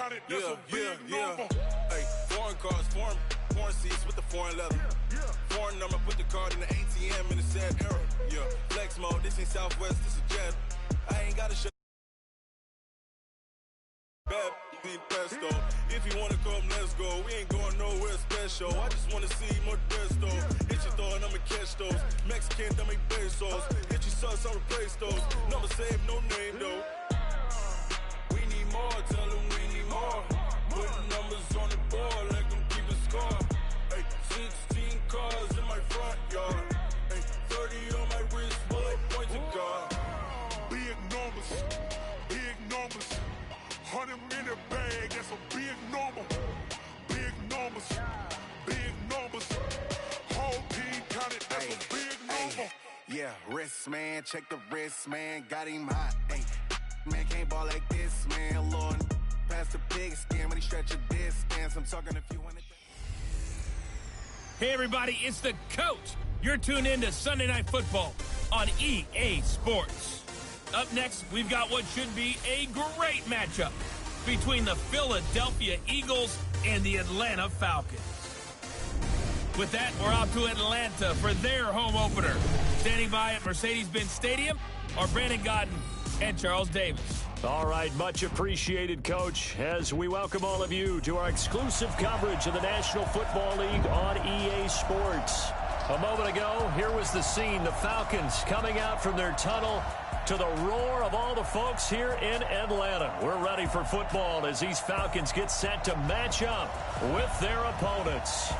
Hey, foreign cars, foreign seats with the foreign leather. Foreign number, put the card in the ATM in the sad era. Yeah, flex mode, this ain't Southwest, this is Jet. I ain't gotta shut bad pesto. If you wanna come, let's go. We ain't going nowhere special. I just wanna see more Desto. Hit your throw and I'ma catch those. Mexican, that make pesos. Hit your sus, I'll replace those. Number save, no name though. We need more, tell them we need more. Putting numbers on the board, let them keep a score. Hey, 16 cars in my front yard. Hey, 30 on my wrist, bullet point to God. Big numbers, big numbers. 100-minute bag, that's a big number. Big numbers, big numbers. Whole team counted, that's a big number. Yeah, wrist man, check the wrist man, got him hot. Ay, man can't ball like this, man. Lord, past the big skin when he stretch a distance. I'm talking a few hundred. Hey everybody, it's the coach. You're tuned in to Sunday Night Football on EA Sports. Up next, we've got what should be a great matchup between the Philadelphia Eagles and the Atlanta Falcons. With that, we're off to Atlanta for their home opener. Standing by at Mercedes-Benz Stadium are Brandon Godden and Charles Davis. All right, much appreciated, Coach, as we welcome all of you to our exclusive coverage of the National Football League on EA Sports. A moment ago, here was the scene, the Falcons coming out from their tunnel to the roar of all the folks here in Atlanta. We're ready for football as these Falcons get set to match up with their opponents.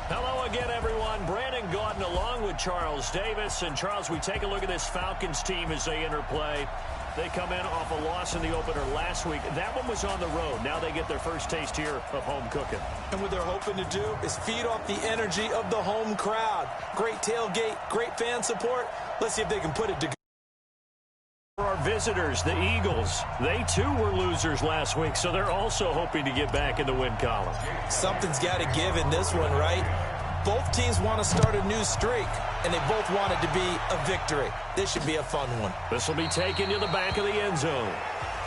Hello again, everyone. Brandon Gaudin along with Charles Davis. And, Charles, we take a look at this Falcons team as they interplay. They come in off a loss in the opener last week. That one was on the road. Now they get their first taste here of home cooking. And what they're hoping to do is feed off the energy of the home crowd. Great tailgate, great fan support. Let's see if they can put it to good. For our visitors, the Eagles, they too were losers last week, so they're also hoping to get back in the win column. Something's got to give in this one, right? Both teams want to start a new streak, and they both want it to be a victory. This should be a fun one. This will be taken to the back of the end zone.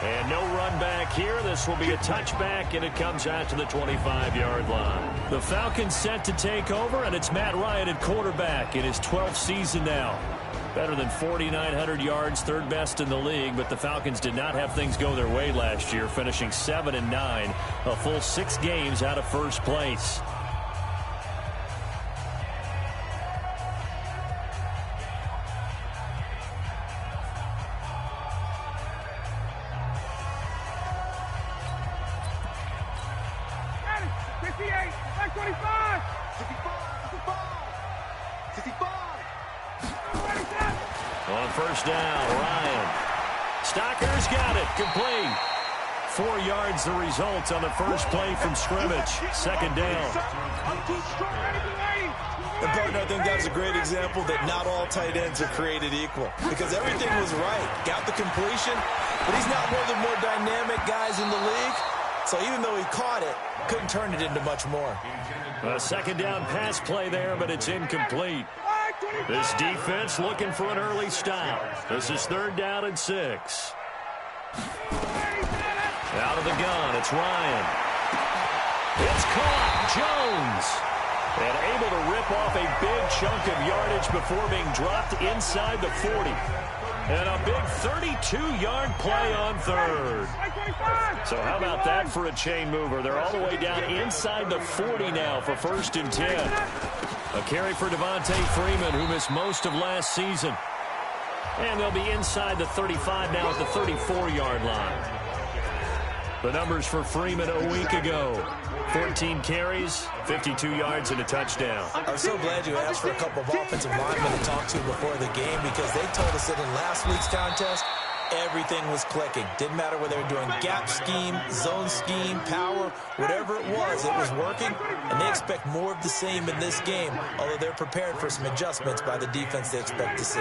And no run back here. This will be a touchback, and it comes out to the 25-yard line. The Falcons set to take over, and it's Matt Ryan at quarterback in his 12th season now. Better than 4,900 yards, third best in the league, but the Falcons did not have things go their way last year, finishing 7-9, a full 6 games out of first place. On first down, Ryan. Stocker's got it. Complete. 4 yards the result on the first play from scrimmage. Second down. And, partner, I think that was a great example that not all tight ends are created equal. Because everything was right. Got the completion, but he's not one of the more dynamic guys in the league. So even though he caught it, couldn't turn it into much more. A second down pass play there, but it's incomplete. This defense looking for an early stop. This is 3rd down and 6. Out of the gun, it's Ryan. It's caught. Jones. And able to rip off a big chunk of yardage before being dropped inside the 40. And a big 32-yard play on 3rd. So how about that for a chain mover? They're all the way down inside the 40 now for 1st and 10. A carry for Devontae Freeman, who missed most of last season. And they'll be inside the 35 now at the 34-yard line. The numbers for Freeman a week ago. 14 carries, 52 yards, and a touchdown. I'm so glad you asked for a couple of offensive linemen to talk to before the game, because they told us that in last week's contest, everything was clicking. Didn't matter whether they were doing gap scheme, zone scheme, power, whatever it was working, and they expect more of the same in this game, although they're prepared for some adjustments by the defense they expect to see.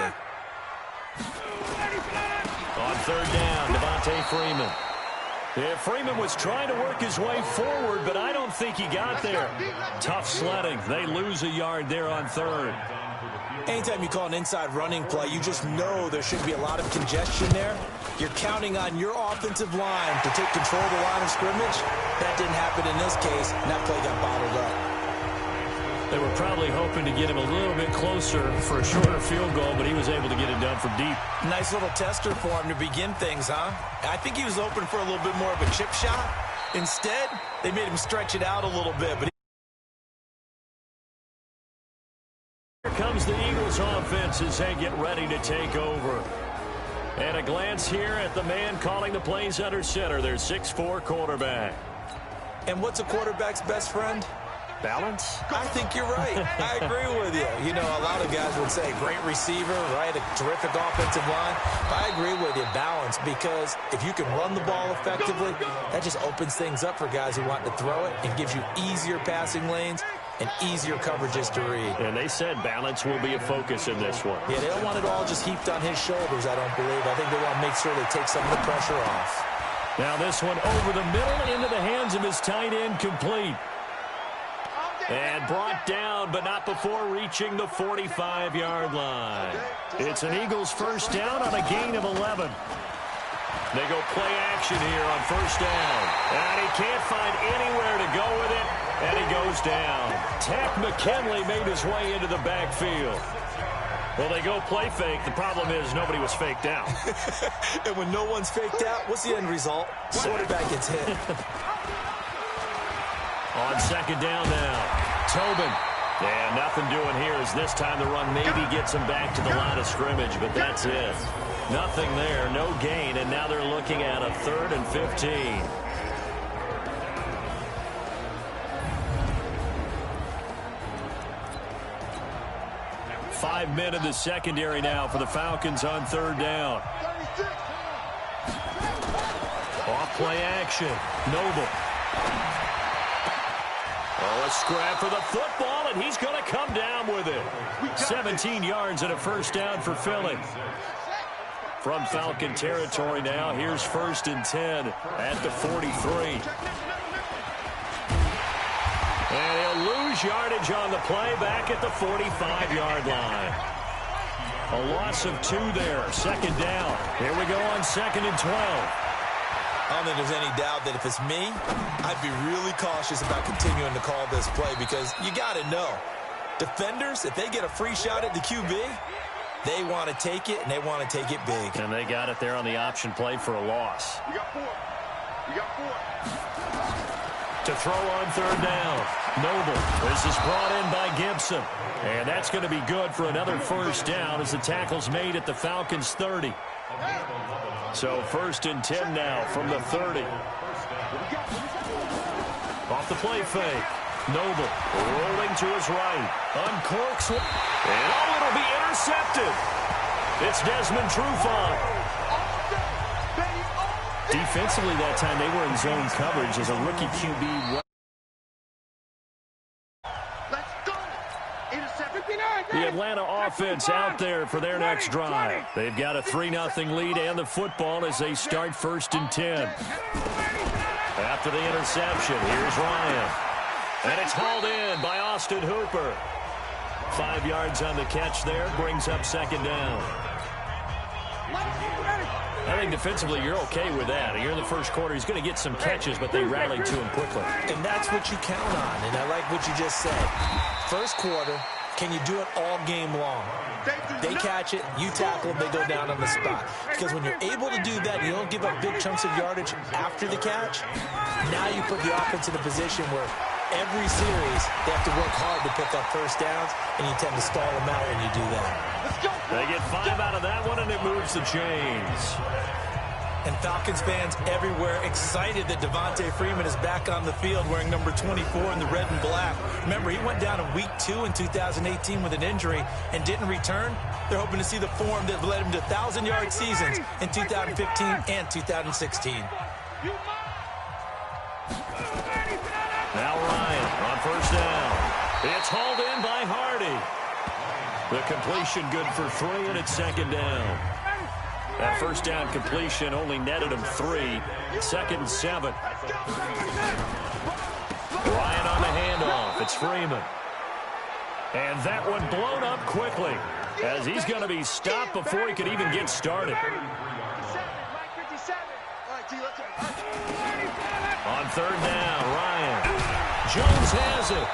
On 3rd down, Devontae Freeman. Yeah, Freeman was trying to work his way forward, but I don't think he got there. Tough sledding. They lose a yard there on 3rd. Anytime you call an inside running play, you just know there should be a lot of congestion there. You're counting on your offensive line to take control of the line of scrimmage. That didn't happen in this case, and that play got bottled up. They were probably hoping to get him a little bit closer for a shorter field goal, but he was able to get it done from deep. Nice little tester for him to begin things, huh? I think he was open for a little bit more of a chip shot. Instead, they made him stretch it out a little bit. But here comes the Eagles offense as they get ready to take over. And a glance here at the man calling the plays under center, their 6'4" quarterback. And what's a quarterback's best friend? Balance? I think you're right. I agree with you. You know, a lot of guys would say great receiver, right? A terrific offensive line. But I agree with you, balance, because if you can run the ball effectively, that just opens things up for guys who want to throw it and gives you easier passing lanes and easier coverages to read. And they said balance will be a focus in this one. Yeah, they don't want it all just heaped on his shoulders, I don't believe. I think they want to make sure they take some of the pressure off. Now this one over the middle into the hands of his tight end, complete. And brought down, but not before reaching the 45-yard line. It's an Eagles first down on a gain of 11. They go play action here on first down. And he can't find anywhere to go with it, and he goes down. Tack McKinley made his way into the backfield. Well, they go play fake. The problem is nobody was faked out. And when no one's faked out, what's the end result? Quarterback gets hit. On second down now, Tobin. And nothing doing here as this time the run maybe gets him back to the line of scrimmage, but that's it. Nothing there, no gain, and now they're looking at a 3rd and 15. Five men in the secondary now for the Falcons on third down. Off play action, Noble. Oh, a scrap for the football, and he's going to come down with it. 17 yards and a first down for Philly. From Falcon territory now, here's 1st and 10 at the 43. And he'll lose yardage on the play back at the 45-yard line. A loss of 2 there, second down. Here we go on 2nd and 12. I don't think there's any doubt that if it's me, I'd be really cautious about continuing to call this play because you got to know, defenders, if they get a free shot at the QB, they want to take it, and they want to take it big. And they got it there on the option play for a loss. You got 4. You got 4. To throw on third down, Noble. This is brought in by Gibson. And that's going to be good for another first down as the tackle's made at the Falcons' 30. So 1st and 10 now from the 30. Off the play fake. Noble rolling to his right. Uncorks. And oh, it'll be intercepted. It's Desmond Trufant. Defensively that time they were in zone coverage as a rookie QB. The Atlanta offense out there for their next drive. They've got a 3-0 lead and the football as they start 1st and 10. After the interception, here's Ryan. And it's hauled in by Austin Hooper. 5 yards on the catch there, brings up second down. I think defensively you're okay with that. Here in the first quarter, he's going to get some catches, but they rallied to him quickly. And that's what you count on, and I like what you just said. First quarter, can you do it all game long? They catch it, you tackle them, they go down on the spot. Because when you're able to do that, you don't give up big chunks of yardage after the catch. Now you put the offense in a position where every series they have to work hard to pick up first downs, and you tend to stall them out when you do that. They get 5 out of that one, and it moves the chains. And Falcons fans everywhere excited that Devontae Freeman is back on the field wearing number 24 in the red and black. Remember, he went down in week 2 in 2018 with an injury and didn't return. They're hoping to see the form that led him to 1,000-yard seasons in 2015 and 2016. Now Ryan on first down. It's hauled in by Hardy. The completion good for 3, and it's second down. That first down completion only netted him 3. 2nd and 7. Ryan on the handoff. It's Freeman. And that one blown up quickly, as he's going to be stopped before he could even get started. On third down, Ryan. Jones has it.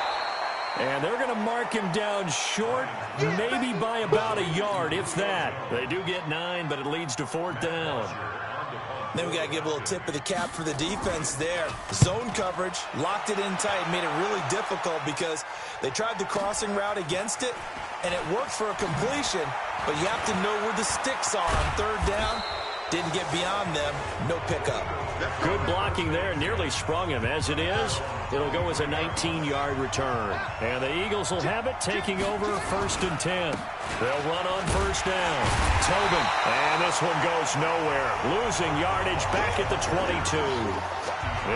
And they're going to mark him down short, maybe by about a yard, if that. They do get 9, but it leads to fourth down. Then we got to give a little tip of the cap for the defense there. Zone coverage, locked it in tight, made it really difficult because they tried the crossing route against it, and it worked for a completion, but you have to know where the sticks are on third down. Didn't get beyond them, no pickup. Good blocking there, nearly sprung him. As it is, it'll go as a 19-yard return. And the Eagles will have it, taking over 1st and 10. They'll run on first down. Tobin, and this one goes nowhere. Losing yardage back at the 22.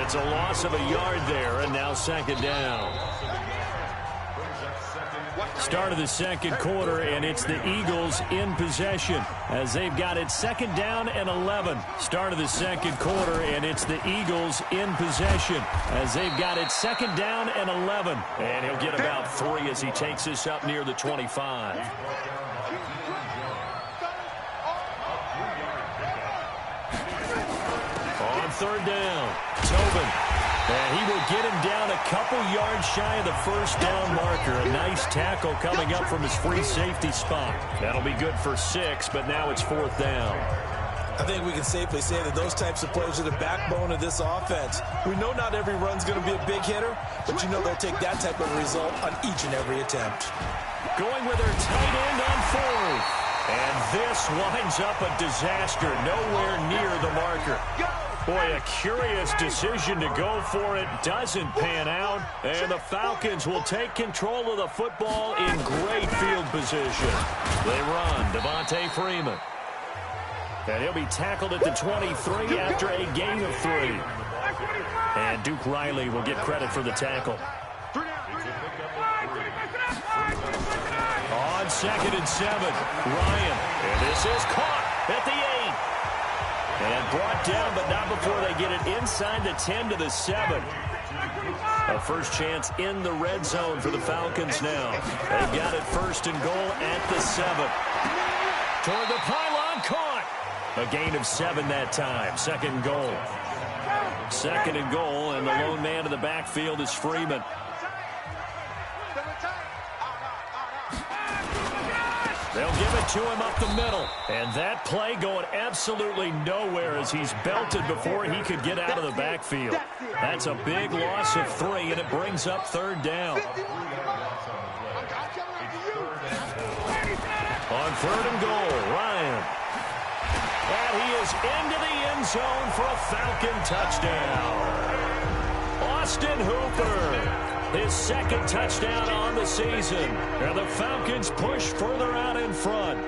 It's a loss of a yard there, and now second down. Start of the second quarter, and it's the Eagles in possession as they've got it 2nd down and 11. Start of the second quarter, and it's the Eagles in possession as they've got it 2nd down and 11. And he'll get about 3 as he takes this up near the 25. On third down, Tobin. And he will get him down a couple yards shy of the first down marker. A nice tackle coming up from his free safety spot. That'll be good for 6, but now it's 4th down. I think we can safely say that those types of plays are the backbone of this offense. We know not every run's going to be a big hitter, but you know they'll take that type of result on each and every attempt. Going with their tight end on 4th. And this winds up a disaster, nowhere near the marker. Boy, a curious decision to go for it. Doesn't pan out. And the Falcons will take control of the football in great field position. They run. Devontae Freeman. And he'll be tackled at the 23 after a gain of 3. And Duke Riley will get credit for the tackle. On 2nd and 7, Ryan. And this is caught at the 8. And brought down, but not before they get it inside the 10 to the 7. A first chance in the red zone for the Falcons now. They've got it 1st and goal at the 7. Toward the pylon, caught. A gain of 7 that time. 2nd and goal. 2nd and goal, and the lone man in the backfield is Freeman. They'll give it to him up the middle. And that play going absolutely nowhere as he's belted before he could get out of the backfield. That's a big loss of 3, and it brings up 3rd down. On 3rd and goal, Ryan. And he is into the end zone for a Falcon touchdown. Austin Hooper. His 2nd touchdown on the season. And the Falcons push further out in front.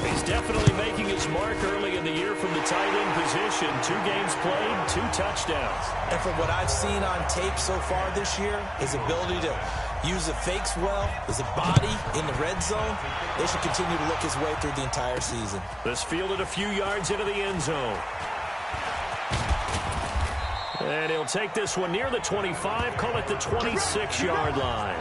He's definitely making his mark early in the year from the tight end position. 2 games played, 2 touchdowns. And from what I've seen on tape so far this year, his ability to use the fakes well, his body in the red zone, they should continue to look his way through the entire season. This fielded a few yards into the end zone. And he'll take this one near the 25, call it the 26-yard line.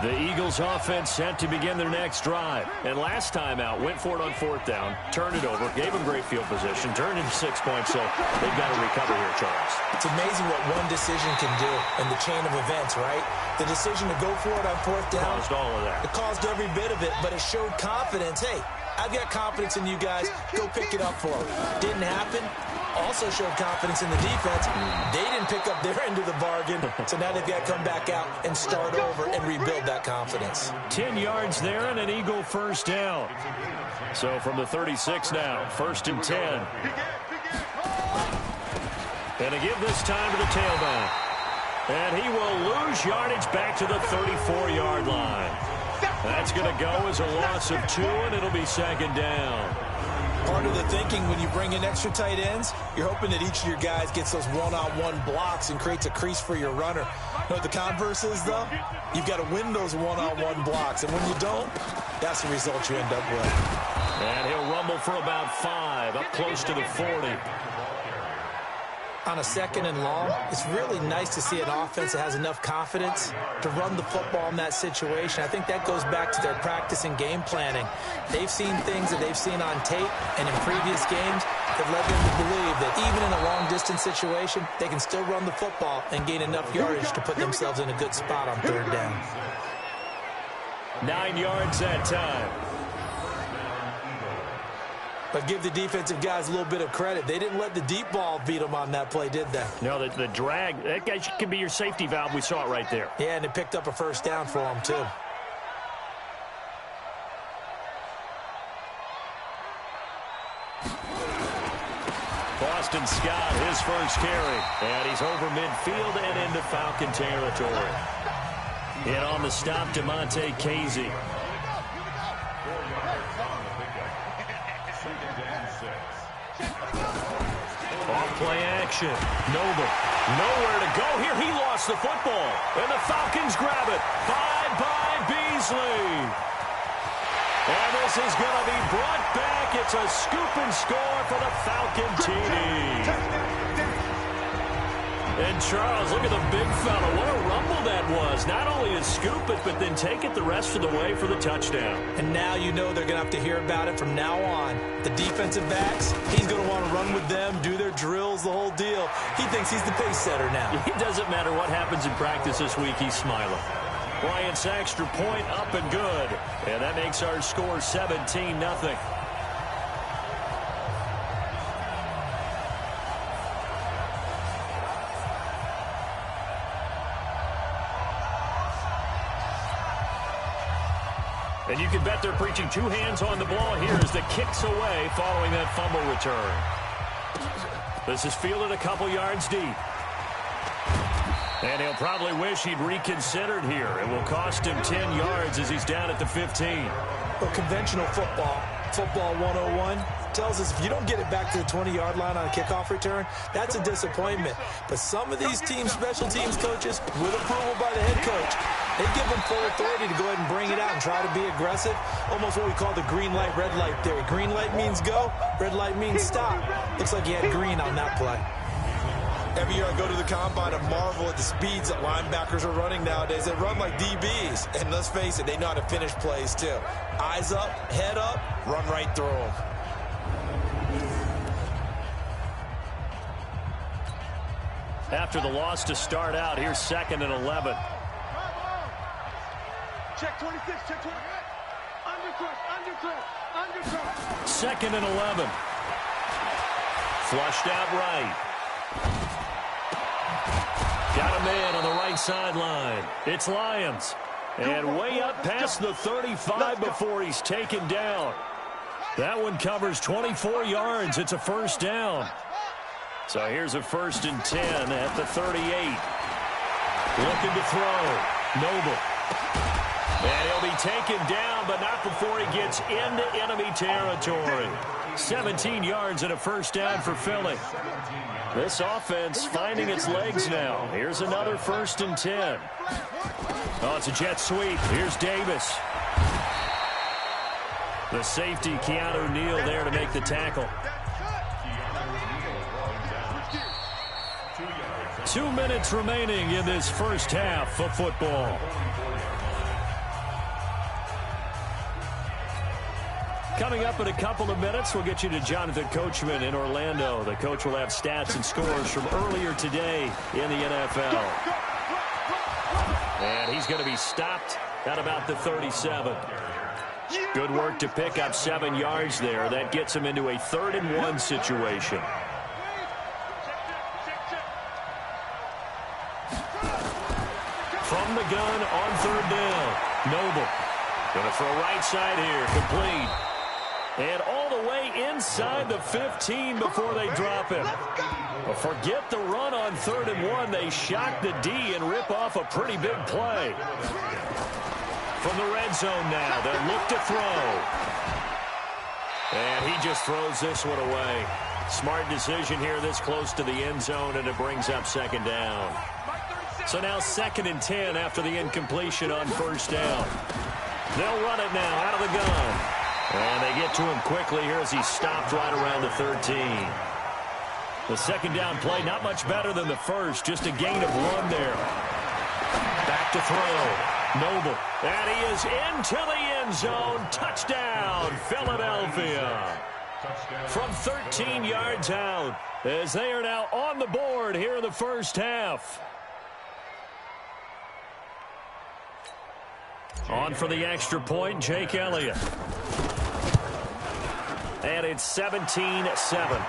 The Eagles offense set to begin their next drive. And last time out, went for it on 4th down, turned it over, gave them great field position, turned into 6 points, so they've got to recover here, Charles. It's amazing what one decision can do in the chain of events, right? The decision to go for it on 4th down. Caused all of that. It caused every bit of it, but it showed confidence. Hey, I've got confidence in you guys. Go pick it up for them. Didn't happen. Also showed confidence in the defense. They didn't pick up their end of the bargain, so now they've got to come back out and start over and rebuild that confidence. 10 yards there and an Eagle first down. So from the 36 now, 1st and 10. And to give this time to the tailback. And he will lose yardage back to the 34-yard line. That's going to go as a loss of 2, and it'll be 2nd down. Part of the thinking when you bring in extra tight ends, you're hoping that each of your guys gets those one-on-one blocks and creates a crease for your runner. You know what the converse is, though? You've got to win those one-on-one blocks, and when you don't, that's the result you end up with. And he'll rumble for about 5, up close to the 40. On a 2nd and long, it's really nice to see an offense that has enough confidence to run the football in that situation. I think that goes back to their practice and game planning. They've seen things that they've seen on tape and in previous games that led them to believe that even in a long-distance situation, they can still run the football and gain enough yardage to put themselves in a good spot on 3rd down. 9 yards that time. But give the defensive guys a little bit of credit. They didn't let the deep ball beat them on that play, did they? No, the drag, that guy can be your safety valve. We saw it right there. Yeah, and it picked up a 1st down for them, too. Boston Scott, his first carry. And he's over midfield and into Falcon territory. And on the stop, DeMonte Casey. Off-play action. Noble. Nowhere to go here. He lost the football. And the Falcons grab it. 5 by Bfsl. And this is going to be brought back. It's a scoop and score for the Falcon team. And Charles, look at the big fella. What a rumble that was. Not only to scoop it, but then take it the rest of the way for the touchdown. And now you know they're going to have to hear about it from now on. The defensive backs, he's going to want to run with them, do their drills, the whole deal. He thinks he's the pace setter now. It doesn't matter what happens in practice this week, he's smiling. Bryant's extra point up and good. And that makes our score 17-0. And you can bet they're preaching 2 hands on the ball here as the kick's away following that fumble return. This is fielded a couple yards deep. And he'll probably wish he'd reconsidered here. It will cost him 10 yards as he's down at the 15. Well, conventional football 101, tells us if you don't get it back to the 20-yard line on a kickoff return, that's a disappointment. But some of these teams, special teams coaches, with approval by the head coach, they give them full authority to go ahead and bring it out and try to be aggressive. Almost what we call the green light, red light theory. Green light means go, red light means stop. Looks like he had green on that play. Every year I go to the combine and marvel at the speeds that linebackers are running nowadays. They run like DBs. And let's face it, they know how to finish plays too. Eyes up, head up, run right through them. After the loss to start out, here's 2nd and 11. Check 26, check 20. Undercut. 2nd and 11. Flushed out right. Got a man on the right sideline. It's Lyons. And way up past the 35 before he's taken down. That one covers 24 yards. It's a 1st down. So here's a 1st and 10 at the 38. Looking to throw. Noble. And he'll be taken down, but not before he gets into enemy territory. 17 yards and a 1st down for Philly. This offense finding its legs now. Here's another 1st and 10. Oh, it's a jet sweep. Here's Davis. The safety, Keanu Neal, there to make the tackle. 2 minutes remaining in this first half of football. Coming up in a couple of minutes, we'll get you to Jonathan Coachman in Orlando. The coach will have stats and scores from earlier today in the NFL. And he's going to be stopped at about the 37. Good work to pick up 7 yards there. That gets him into a 3rd and 1 situation. From the gun on 3rd down. Noble. Going to throw right side here. Complete. And all the way inside the 15 before they drop him. But forget the run on 3rd and 1. They shock the D and rip off a pretty big play. From the red zone now, they'll look to throw. And he just throws this one away. Smart decision here this close to the end zone, and it brings up 2nd down. So now 2nd and 10 after the incompletion on 1st down. They'll run it now out of the gun. And they get to him quickly here as he's stopped right around the 13. The second down play, not much better than the first. Just a gain of 1 there. Back to throw. Noble. And he is into the end zone. Touchdown, Philadelphia. From 13 yards out, as they are now on the board here in the first half. On for the extra point, Jake Elliott. And it's 17-7.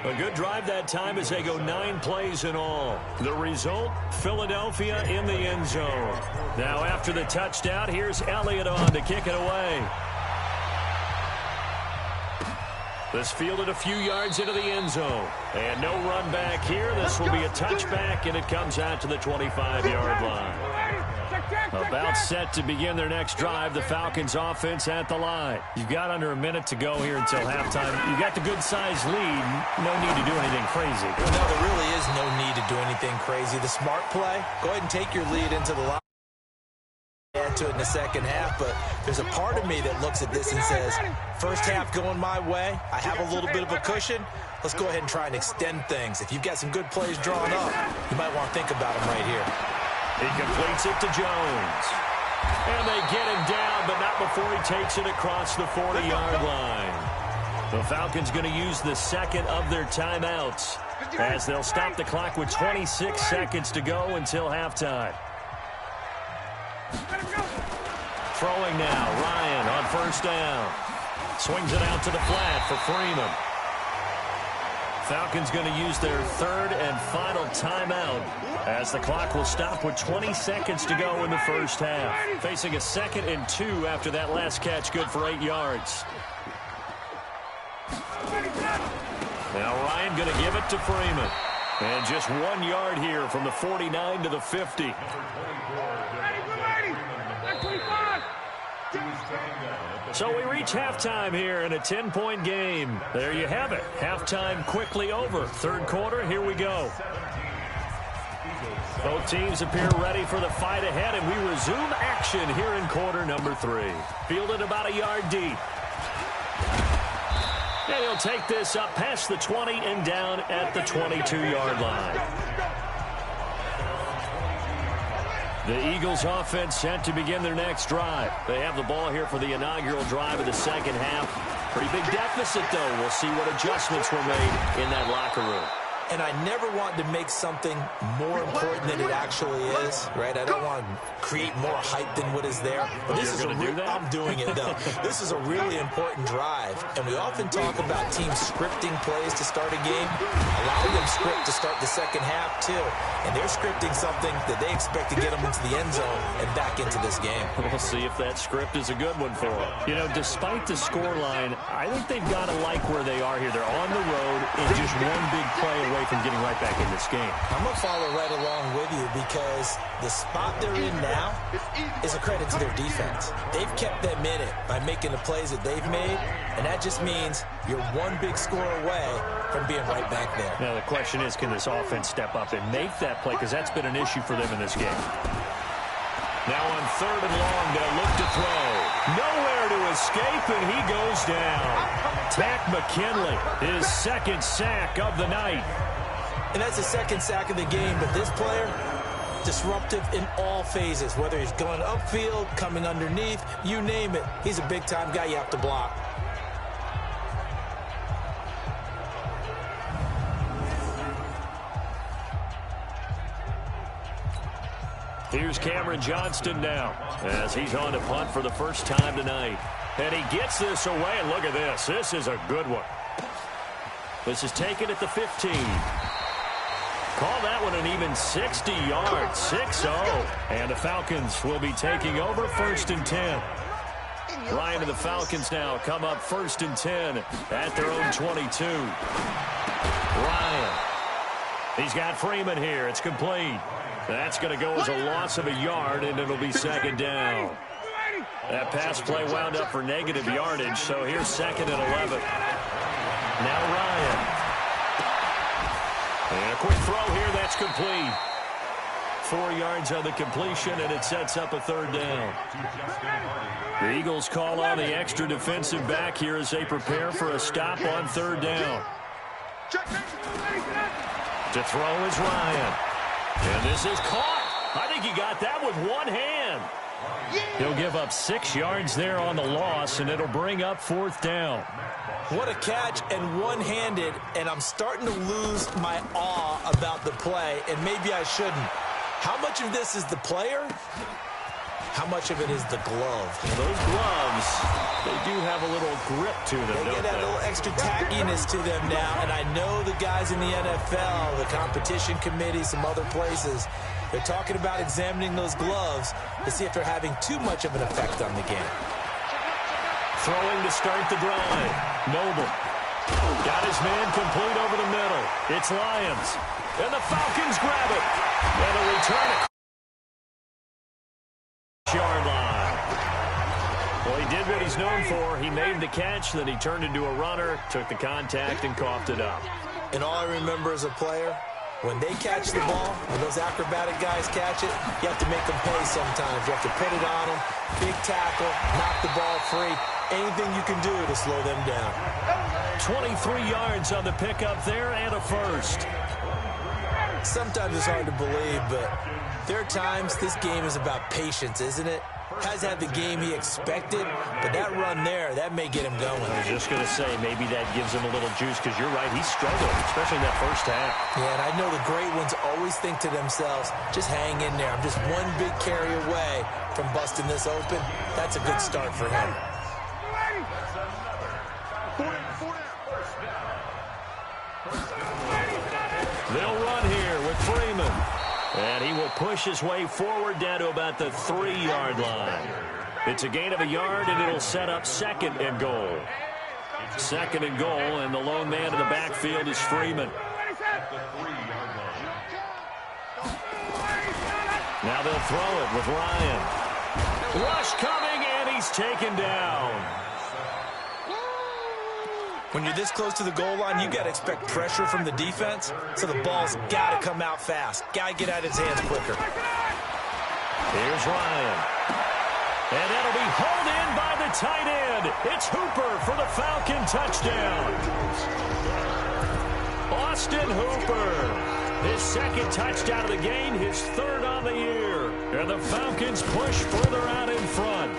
A good drive that time as they go 9 plays in all. The result, Philadelphia in the end zone. Now after the touchdown, here's Elliott on to kick it away. This fielded a few yards into the end zone. And no run back here. This will be a touchback, and it comes out to the 25-yard line. About set to begin their next drive, the Falcons offense at the line. You've got under a minute to go here until halftime. You've got the good-sized lead. No need to do anything crazy. Well, no, there really is no need to do anything crazy. The smart play, go ahead and take your lead into the line. Add to it in the second half, but there's a part of me that looks at this and says, first half going my way, I have a little bit of a cushion. Let's go ahead and try and extend things. If you've got some good plays drawn up, you might want to think about them right here. He completes it to Jones. And they get him down, but not before he takes it across the 40-yard line. The Falcons going to use the second of their timeouts as they'll stop the clock with 26 seconds to go until halftime. Throwing now, Ryan on first down. Swings it out to the flat for Freeman. Falcons going to use their third and final timeout as the clock will stop with 20 seconds to go in the first half. Facing a 2nd and 2 after that last catch, good for 8 yards. Now Ryan going to give it to Freeman. And just 1 yard here from the 49 to the 50. So we reach halftime here in a 10-point game. There you have it. Halftime quickly over. Third quarter, here we go. Both teams appear ready for the fight ahead, and we resume action here in quarter number 3. Fielded about a yard deep. And he'll take this up past the 20 and down at the 22-yard line. The Eagles offense set to begin their next drive. They have the ball here for the inaugural drive of the second half. Pretty big deficit, though. We'll see what adjustments were made in that locker room. And I never want to make something more important than it actually is, right? I don't want to create more hype than what is there. But this is I'm doing it, though. This is a really important drive. And we often talk about teams scripting plays to start a game. Allow them script to start the second half, too. And they're scripting something that they expect to get them into the end zone and back into this game. We'll see if that script is a good one for them. You know, despite the scoreline, I think they've got to like where they are here. They're on the road and just one big play away from getting right back in this game. I'm going to follow right along with you because the spot they're in now is a credit to their defense. They've kept them in it by making the plays that they've made, and that just means you're one big score away from being right back there. Now the question is, can this offense step up and make that play, because that's been an issue for them in this game. Now on third and long, they'll look to throw. Nowhere to escape, and he goes down. Tack McKinley, his second sack of the night. And that's the second sack of the game, but this player, disruptive in all phases, whether he's going upfield, coming underneath, you name it. He's a big-time guy you have to block. Here's Cameron Johnston now as he's on to punt for the first time tonight. And he gets this away, and look at this. This is a good one. This is taken at the 15. Call that one an even 60 yards, 6-0. And the Falcons will be taking over first and 10. Ryan and the Falcons now come up first and 10 at their own 22. Ryan. He's got Freeman here. It's complete. That's going to go as a loss of a yard, and it'll be second down. That pass play wound up for negative yardage, so here's second and 11. Now Ryan. And a quick throw here, that's complete. 4 yards on the completion, and it sets up a 3rd down. The Eagles call on the extra defensive back here as they prepare for a stop on 3rd down. To throw is Ryan. And this is caught. I think he got that with one hand. He'll give up 6 yards there on the loss, and it'll bring up 4th down. What a catch, and one-handed, and I'm starting to lose my awe about the play, and maybe I shouldn't. How much of this is the player? How much of it is the glove? Those gloves, they do have a little grip to them, They get that little extra tackiness to them now, and I know the guys in the NFL, the competition committee, some other places, they're talking about examining those gloves to see if they're having too much of an effect on the game. Throwing to start the drive. Noble. Got his man complete over the middle. It's Lions. And the Falcons grab it. And a return yard line. Well, he did what he's known for. He made the catch, then he turned into a runner, took the contact, and coughed it up. And all I remember as a player, when they catch the ball, when those acrobatic guys catch it, you have to make them pay sometimes. You have to put it on them, big tackle, knock the ball free. Anything you can do to slow them down. 23 yards on the pickup there and a 1st. Sometimes it's hard to believe, but there are times this game is about patience, isn't it? Has had the game he expected, but that run there, that may get him going. I was just going to say, maybe that gives him a little juice, because you're right, he struggled, especially in that first half. Yeah, and I know the great ones always think to themselves, just hang in there. I'm just one big carry away from busting this open. That's a good start for him. They'll run here with Freeman. And he will push his way forward down to about the 3-yard line. It's a gain of a yard, and it'll set up 2nd and goal. 2nd and goal, and the lone man in the backfield is Freeman. Now they'll throw it with Ryan. Rush coming, and he's taken down. When you're this close to the goal line, you got to expect pressure from the defense, so the ball's got to come out fast. Got to get out of his hands quicker. Here's Ryan. And that'll be hauled in by the tight end. It's Hooper for the Falcon touchdown. Austin Hooper. His 2nd touchdown of the game, his 3rd on the year. And the Falcons push further out in front.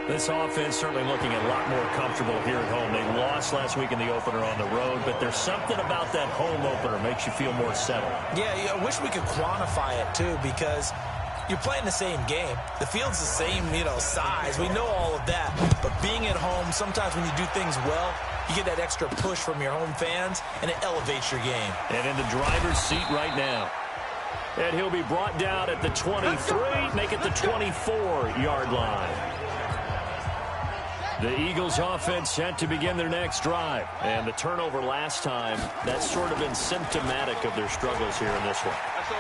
This offense certainly looking a lot more comfortable here at home. They lost last week in the opener on the road, but there's something about that home opener makes you feel more settled. Yeah, I wish we could quantify it, too, because you're playing the same game. The field's the same, size. We know all of that. But being at home, sometimes when you do things well, you get that extra push from your home fans, and it elevates your game. And in the driver's seat right now. And he'll be brought down at the 23, make it the 24-yard line. The Eagles offense set to begin their next drive. And the turnover last time, that's sort of been symptomatic of their struggles here in this one.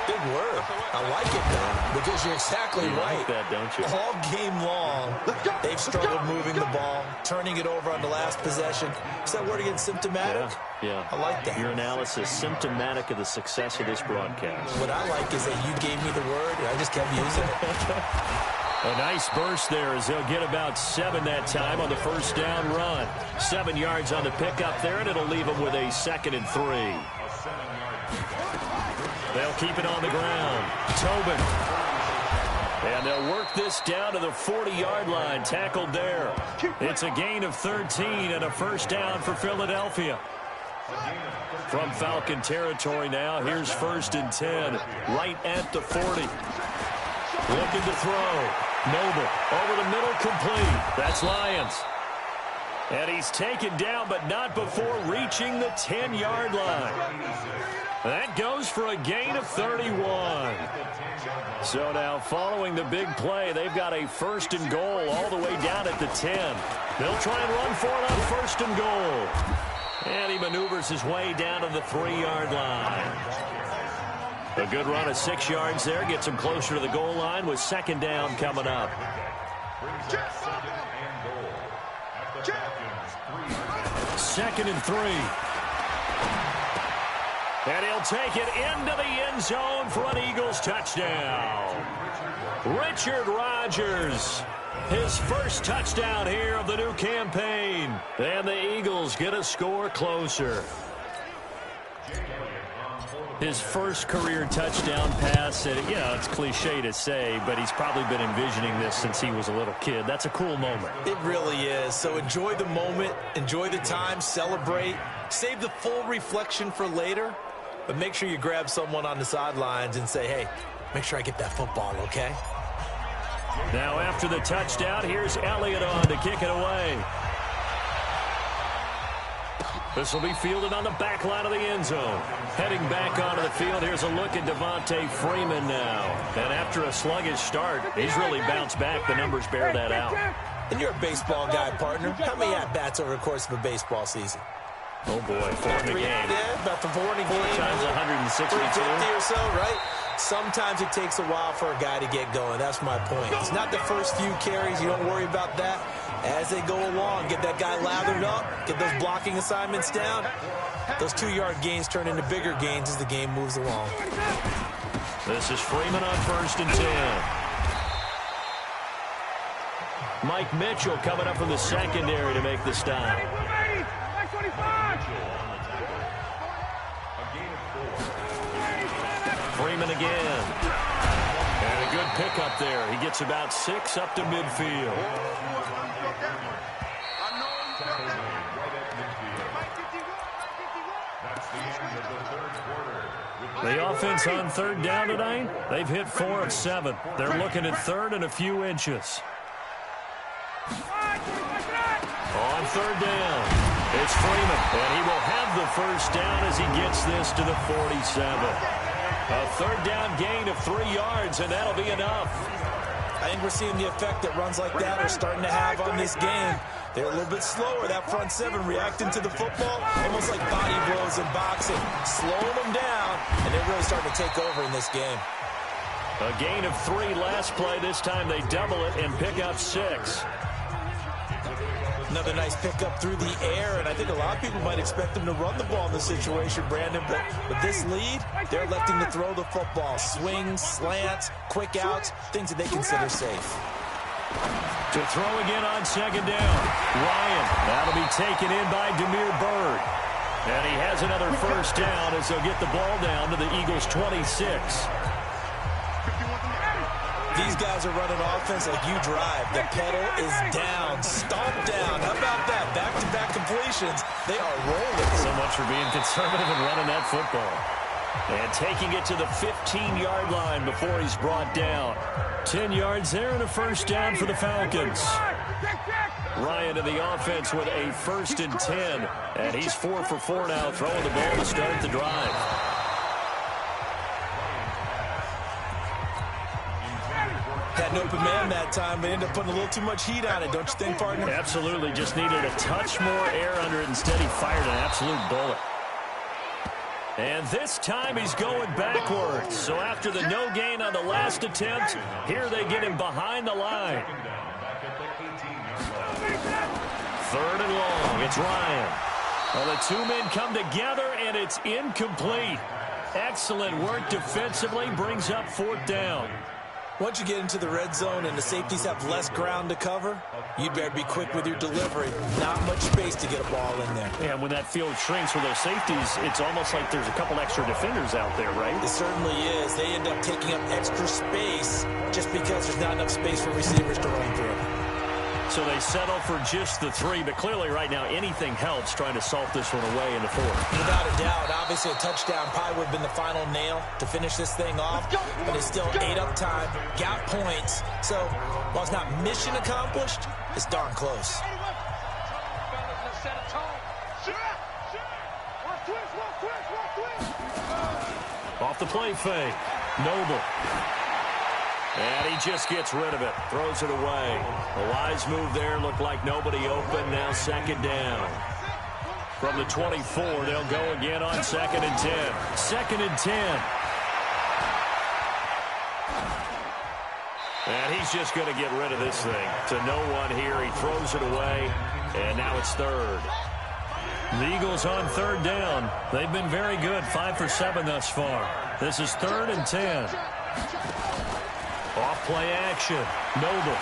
Big word. I like it, though, because you're exactly right. Like that, don't you? All game long, they've struggled moving the ball, turning it over on the last possession. Is that word again, symptomatic? Yeah. I like that. Your analysis, symptomatic of the success of this broadcast. What I like is that you gave me the word, and I just kept using it. A nice burst there as they'll get about 7 that time on the first down run. 7 yards on the pickup there, and it'll leave them with a 2nd and 3. They'll keep it on the ground. Tobin. And they'll work this down to the 40-yard line, tackled there. It's a gain of 13 and a first down for Philadelphia. From Falcon territory now, here's 1st and 10, right at the 40. Looking to throw. Noble over the middle, complete. That's Lions. And he's taken down, but not before reaching the 10-yard line. That goes for a gain of 31. So now following the big play, they've got a 1st and goal all the way down at the 10. They'll try and run for it on 1st and goal. And he maneuvers his way down to the 3-yard line. A good run of 6 yards there. Gets him closer to the goal line with 2nd down coming up. 2nd and 3. And he'll take it into the end zone for an Eagles touchdown. Richard Rodgers, his first touchdown here of the new campaign. And the Eagles get a score closer. His first career touchdown pass, and it's cliche to say, but he's probably been envisioning this since he was a little kid. That's a cool moment. It really is. So enjoy the moment, enjoy the time, celebrate, save the full reflection for later, but make sure you grab someone on the sidelines and say, hey, make sure I get that football, okay? Now after the touchdown, here's Elliott on to kick it away. This will be fielded on the back line of the end zone. Heading back onto the field, here's a look at Devontae Freeman now. And after a sluggish start, he's really bounced back. The numbers bear that out. And you're a baseball guy, partner. How many at-bats over the course of a baseball season? Oh, boy, 4 in a game. Yeah, about the 4 in a game. 4 times 162. 350 or so, right? Sometimes it takes a while for a guy to get going. That's my point. It's not the first few carries. You don't worry about that. As they go along, get that guy lathered up, get those blocking assignments down. Those 2-yard gains turn into bigger gains as the game moves along. This is Freeman on 1st and 10. Mike Mitchell coming up from the secondary to make the stop. Freeman again. And a good pickup there. He gets about 6 up to midfield. The offense on 3rd down tonight, they've hit 4 of 7. They're looking at 3rd and a few inches. On 3rd down, it's Freeman, and he will have the first down as he gets this to the 47. A 3rd down gain of 3 yards, and that'll be enough. I think we're seeing the effect that runs like that are starting to have on this game. They're a little bit slower, that front 7 reacting to the football, almost like body blows in boxing, slowing them down, and they're really starting to take over in this game. A gain of 3 last play. This time they double it and pick up 6. Another nice pickup through the air, and I think a lot of people might expect them to run the ball in this situation, Brandon, but with this lead, they're electing to throw the football. Swings, slants, quick outs, things that they consider safe. To throw again on 2nd down. Ryan, that'll be taken in by Demir Bird. And he has another first down as they'll get the ball down to the Eagles' 26. These guys are running offense like you drive. The pedal is down, stomp down. How about that? Back-to-back completions. They are rolling. So much for being conservative and running that football. And taking it to the 15-yard line before he's brought down. 10 yards there and a first down for the Falcons. Ryan in the offense with a 1st and 10. And he's 4 for 4 now, throwing the ball to start the drive. Had an open man that time, but ended up putting a little too much heat on it, don't you think, partner? Absolutely. Just needed a touch more air under it. Instead, he fired an absolute bullet. And this time he's going backwards. So after the no gain on the last attempt, here they get him behind the line. 3rd and long. It's Ryan. Well, the 2 men come together, and it's incomplete. Excellent work defensively. Brings up 4th down. Once you get into the red zone and the safeties have less ground to cover, you'd better be quick with your delivery. Not much space to get a ball in there. Yeah, when that field shrinks with those safeties, it's almost like there's a couple extra defenders out there, right? It certainly is. They end up taking up extra space just because there's not enough space for receivers to run through. So they settle for just the 3, but clearly right now anything helps trying to salt this one away in the 4th. Without a doubt, obviously a touchdown probably would have been the final nail to finish this thing off, but it's still 8 up time, got points. So while it's not mission accomplished, it's darn close. Off the play fake, Noble. And he just gets rid of it, throws it away. A wise move there, looked like nobody open, now 2nd down. From the 24, they'll go again on 2nd and 10. 2nd and 10. And he's just going to get rid of this thing. To no one here, he throws it away, and now it's 3rd. The Eagles on third down. They've been very good, 5 for 7 thus far. This is 3rd and 10. Off play action. Noble.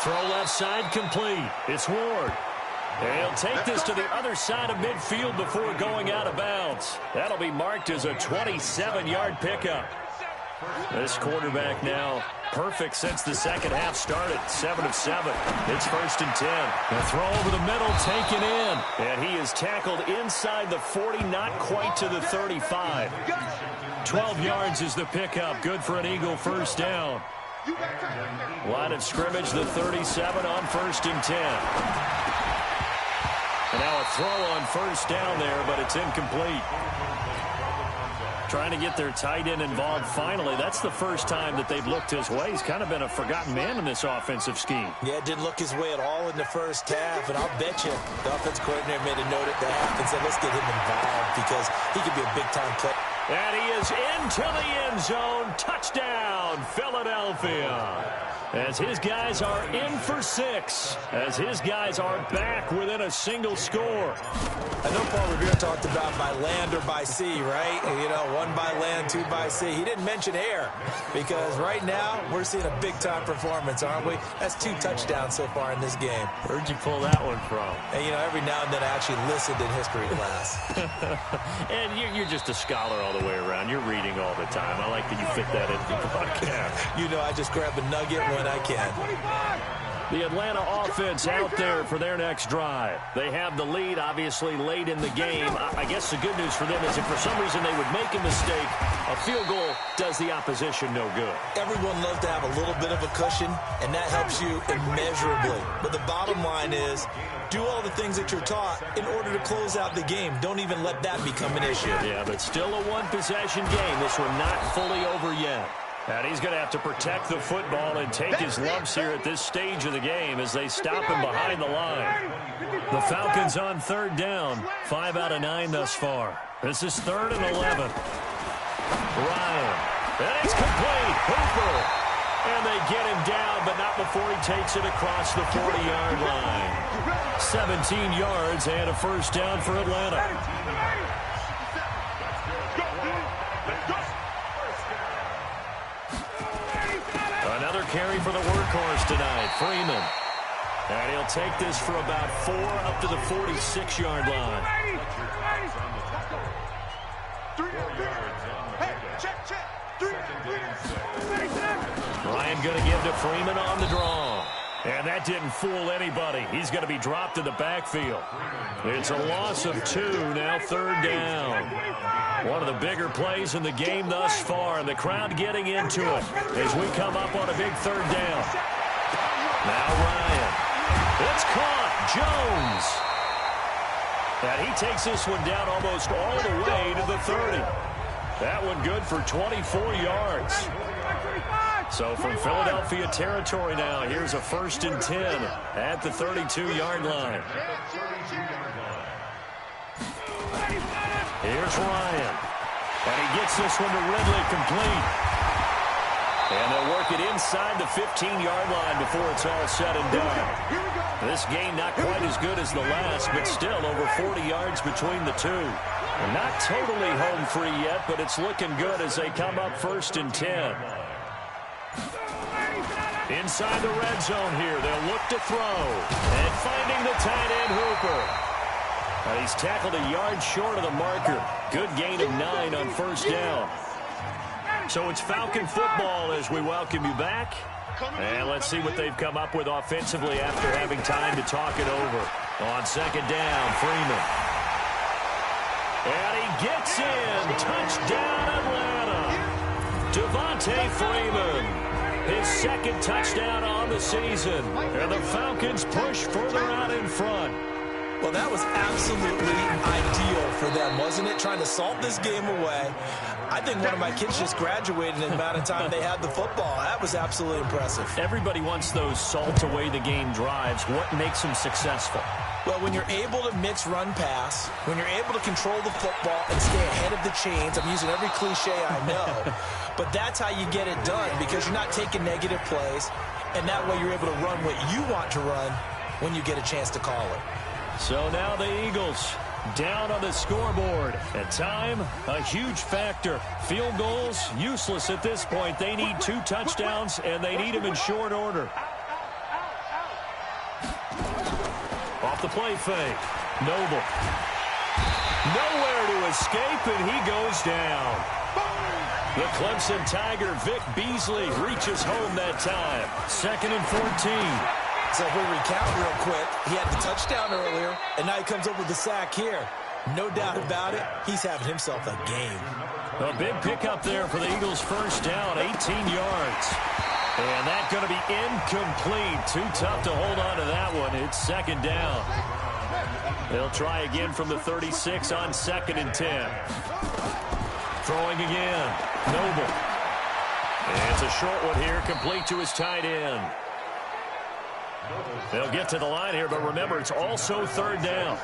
Throw left side complete. It's Ward. And he'll take this to the other side of midfield before going out of bounds. That'll be marked as a 27-yard pickup. This quarterback now perfect since the second half started. 7 of 7. It's 1st and 10. The throw over the middle taken in. And he is tackled inside the 40, not quite to the 35. 12 yards is the pickup. Good for an Eagle first down. Line of scrimmage, the 37 on 1st and 10. And now a throw on first down there, but it's incomplete. Trying to get their tight end involved finally. That's the first time that they've looked his way. He's kind of been a forgotten man in this offensive scheme. Yeah, it didn't look his way at all in the first half. And I'll bet you the offense coordinator made a note at the half and said, let's get him involved because he could be a big-time player. And he is into the end zone. Touchdown, Philadelphia. As his guys are in for 6. As his guys are back within a single score. I know Paul Revere talked about by land or by sea, right? You know, 1 by land, 2 by sea. He didn't mention air because right now we're seeing a big-time performance, aren't we? That's 2 touchdowns so far in this game. Where'd you pull that one from? And, you know, every now and then I actually listened in history class. And you're just a scholar all the way around. You're reading all the time. I like that you fit that into the podcast. You know, I just grab a nugget when I can. The Atlanta offense out there for their next drive. They have the lead, obviously, late in the game. I guess the good news for them is if for some reason they would make a mistake, a field goal does the opposition no good. Everyone loves to have a little bit of a cushion, and that helps you immeasurably. But the bottom line is, do all the things that you're taught in order to close out the game. Don't even let that become an issue. Yeah, but still a one-possession game. This one not fully over yet. And he's going to have to protect the football and take his lumps here at this stage of the game as they stop him behind the line. The Falcons on third down. 5 out of 9 thus far. This is 3rd and 11. Ryan. And it's complete. Hooper. And they get him down, but not before he takes it across the 40-yard line. 17 yards and a first down for Atlanta. Another carry for the workhorse tonight, Freeman. And he'll take this for about 4 up to the 46-yard line. Ryan going to give to Freeman on the draw. And that didn't fool anybody. He's going to be dropped in the backfield. It's a loss of 2, now 3rd down. One of the bigger plays in the game thus far, and the crowd getting into it as we come up on a big 3rd down. Now Ryan. It's caught. Jones. And he takes this one down almost all the way to the 30. That one good for 24 yards. So from Philadelphia territory now, here's a 1st and 10 at the 32-yard line. Here's Ryan. And he gets this one to Ridley complete. And they'll work it inside the 15-yard line before it's all said and done. This game not quite as good as the last, but still over 40 yards between the two. And not totally home free yet, but it's looking good as they come up 1st and 10. Inside the red zone here, they'll look to throw. And finding the tight end, Hooper. And he's tackled a yard short of the marker. Good gain of 9 on 1st down. So it's Falcon football as we welcome you back. And let's see what they've come up with offensively after having time to talk it over. On 2nd down, Freeman. And he gets in. Touchdown, Atlanta. Devontae Freeman. His 2nd touchdown on the season. And the Falcons push further out in front. Well, that was absolutely ideal for them, wasn't it? Trying to salt this game away. I think one of my kids just graduated in the amount of time they had the football. That was absolutely impressive. Everybody wants those salt-away-the-game drives. What makes them successful? Well, when you're able to mix run-pass, when you're able to control the football and stay ahead of the chains, I'm using every cliche I know, but that's how you get it done because you're not taking negative plays, and that way you're able to run what you want to run when you get a chance to call it. So now the Eagles down on the scoreboard. And time, a huge factor. Field goals, useless at this point. They need 2 touchdowns, and they need them in short order. Off the play fake. Noble. Nowhere to escape, and he goes down. The Clemson Tiger, Vic Beasley, reaches home that time. 2nd and 14. So if we recount real quick, he had the touchdown earlier, and now he comes up with the sack here. No doubt about it, he's having himself a game. A big pickup there for the Eagles' first down, 18 yards. And that's going to be incomplete. Too tough to hold on to that one. It's 2nd down. They'll try again from the 36 on 2nd and 10. Throwing again. Noble. And it's a short one here, complete to his tight end. They'll get to the line here, but remember, it's also 3rd down.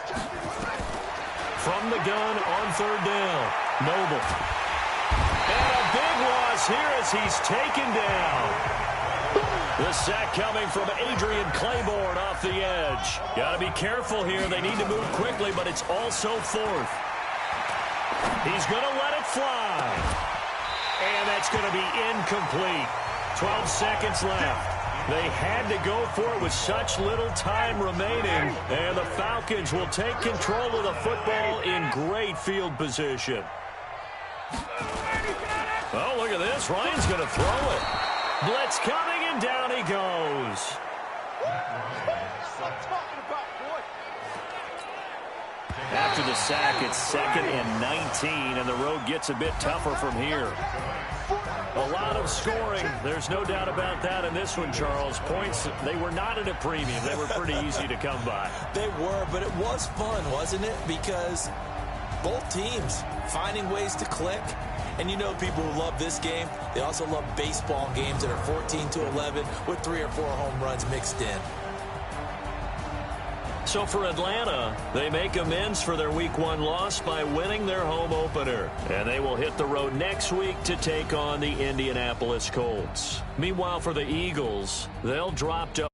From the gun on 3rd down. Noble. And a big loss here as he's taken down. The sack coming from Adrian Claiborne off the edge. Got to be careful here. They need to move quickly, but it's also 4th. He's going to let it fly. And that's going to be incomplete. 12 seconds left. They had to go for it with such little time remaining. And the Falcons will take control of the football in great field position. Oh, look at this. Ryan's going to throw it. Blitz coming, and down he goes. After the sack, it's 2nd and 19, and the road gets a bit tougher from here. A lot of scoring. There's no doubt about that in this one, Charles. Points, they were not at a premium. They were pretty easy to come by. They were, but it was fun, wasn't it? Because both teams finding ways to click. And you know people who love this game, they also love baseball games that are 14-11 with 3 or 4 home runs mixed in. So for Atlanta, they make amends for their Week 1 loss by winning their home opener. And they will hit the road next week to take on the Indianapolis Colts. Meanwhile, for the Eagles, they'll drop to